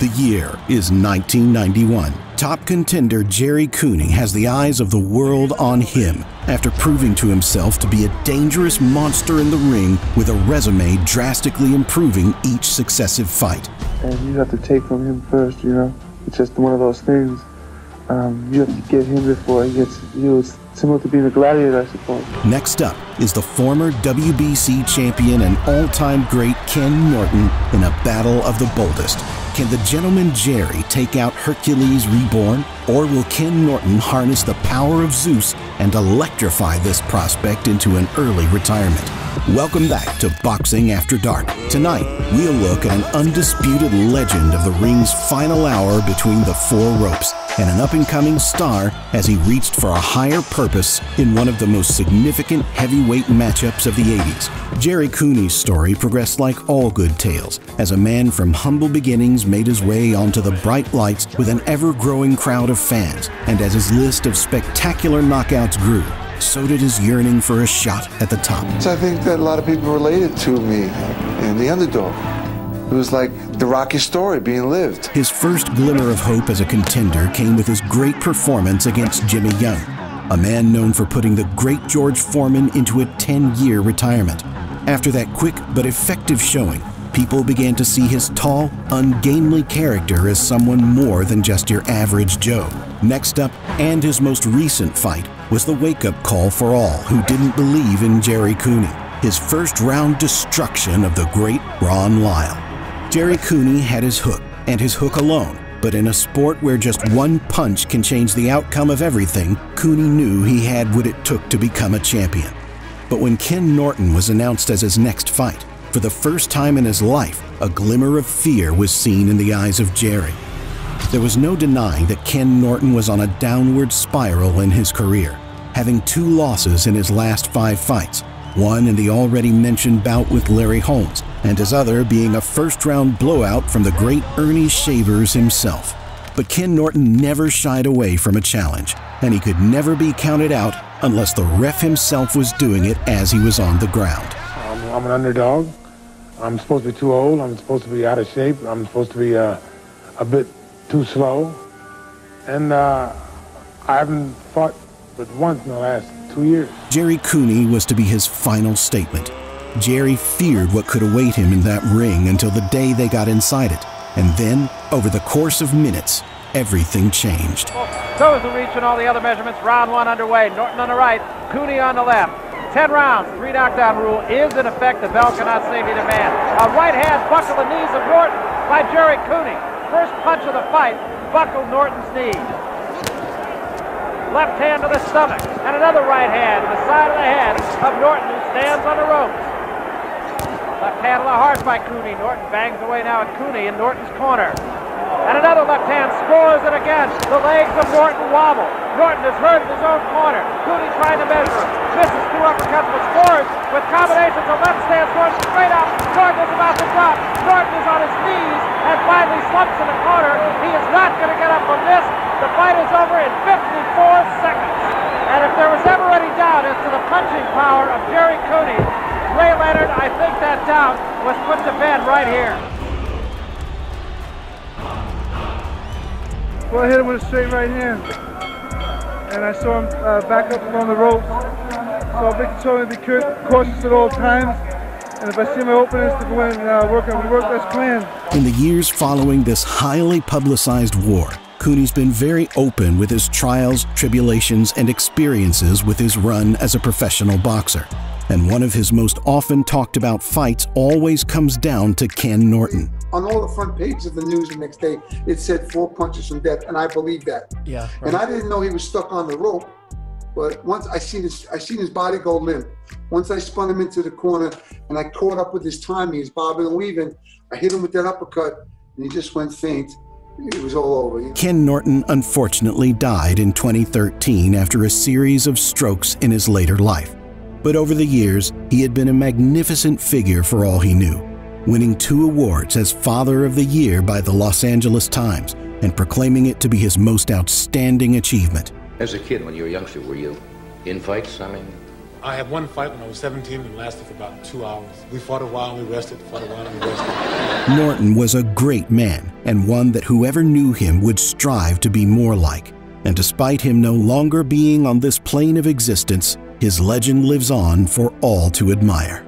The year is 1991. Top contender Gerry Cooney has the eyes of the world on him after proving to himself to be a dangerous monster in the ring with a resume drastically improving each successive fight. And you have to take from him first, you know? It's just one of those things. You have to get him before he gets you. It's similar to being a gladiator, I suppose. Next up is the former WBC champion and all-time great Ken Norton in a battle of the boldest. Can the gentleman Gerry take out Hercules reborn, or will Ken Norton harness the power of Zeus and electrify this prospect into an early retirement? Welcome back to Boxing After Dark. Tonight, we'll look at an undisputed legend of the ring's final hour between the four ropes and an up-and-coming star as he reached for a higher purpose in one of the most significant heavyweight matchups of the 80s. Gerry Cooney's story progressed like all good tales, as a man from humble beginnings made his way onto the bright lights with an ever-growing crowd of fans, and as his list of spectacular knockouts grew, so did his yearning for a shot at the top. So I think that a lot of people related to me and the underdog. It was like the Rocky story being lived. His first glimmer of hope as a contender came with his great performance against Jimmy Young, a man known for putting the great George Foreman into a 10-year retirement. After that quick but effective showing, people began to see his tall, ungainly character as someone more than just your average Joe. Next up, and his most recent fight, was the wake-up call for all who didn't believe in Gerry Cooney, his first-round destruction of the great Ron Lyle. Gerry Cooney had his hook, and his hook alone, but in a sport where just one punch can change the outcome of everything, Cooney knew he had what it took to become a champion. But when Ken Norton was announced as his next fight, for the first time in his life, a glimmer of fear was seen in the eyes of Gerry. There was no denying that Ken Norton was on a downward spiral in his career, having 2 losses in his last 5 fights, one in the already mentioned bout with Larry Holmes, and his other being a first-round blowout from the great Ernie Shavers himself. But Ken Norton never shied away from a challenge, and he could never be counted out unless the ref himself was doing it as he was on the ground. I'm an underdog. I'm supposed to be too old. I'm supposed to be out of shape. I'm supposed to be a bit too slow. And I haven't fought but once in the last 2 years. Gerry Cooney was to be his final statement. Gerry feared what could await him in that ring until the day they got inside it. And then, over the course of minutes, everything changed. Shows the reach and all the other measurements. Round 1 underway. Norton on the right, Cooney on the left. 10 rounds, 3 knockdown rule is in effect. The bell cannot save either man. A right hand buckled the knees of Norton by Gerry Cooney. First punch of the fight buckled Norton's knee. Left hand to the stomach, and another right hand to the side of the head of Norton, who stands on the ropes. Left hand to the heart by Cooney. Norton bangs away now at Cooney in Norton's corner. And another left hand scores it again. The legs of Norton wobble. Norton is hurt in his own corner. Cooney trying to measure him. Misses 2 uppercuts, but scores with combinations of left stance going straight up. Norton is about to drop. Norton is on his knees and finally slumps in the corner. He is not going to get up from this. The fight is over in 54 seconds. And if there was ever any doubt as to the punching power of Gerry Cooney, Ray Leonard, I think that doubt was put to bed right here. Well, I hit him with a straight right hand, and I saw him back up on the ropes. So I'll be controlling to be cautious at all times, and if I see my openings to go in and work as planned. In the years following this highly publicized war, Cooney's been very open with his trials, tribulations, and experiences with his run as a professional boxer. And one of his most often talked about fights always comes down to Ken Norton. On all the front pages of the news the next day, it said 4 punches from death, and I believe that. Yeah. Right. And I didn't know he was stuck on the rope, but once I seen his body go limp. Once I spun him into the corner and I caught up with his timing, his bobbing and weaving, I hit him with that uppercut, and he just went faint. It was all over. You know? Ken Norton unfortunately died in 2013 after a series of strokes in his later life. But over the years, he had been a magnificent figure for all he knew, winning 2 awards as Father of the Year by the Los Angeles Times and proclaiming it to be his most outstanding achievement. As a kid, when you were a youngster, were you in fights? I mean, I had one fight when I was 17 and lasted for about 2 hours. We fought a while and we rested, fought a while and we rested. Norton was a great man, and one that whoever knew him would strive to be more like. And despite him no longer being on this plane of existence, his legend lives on for all to admire.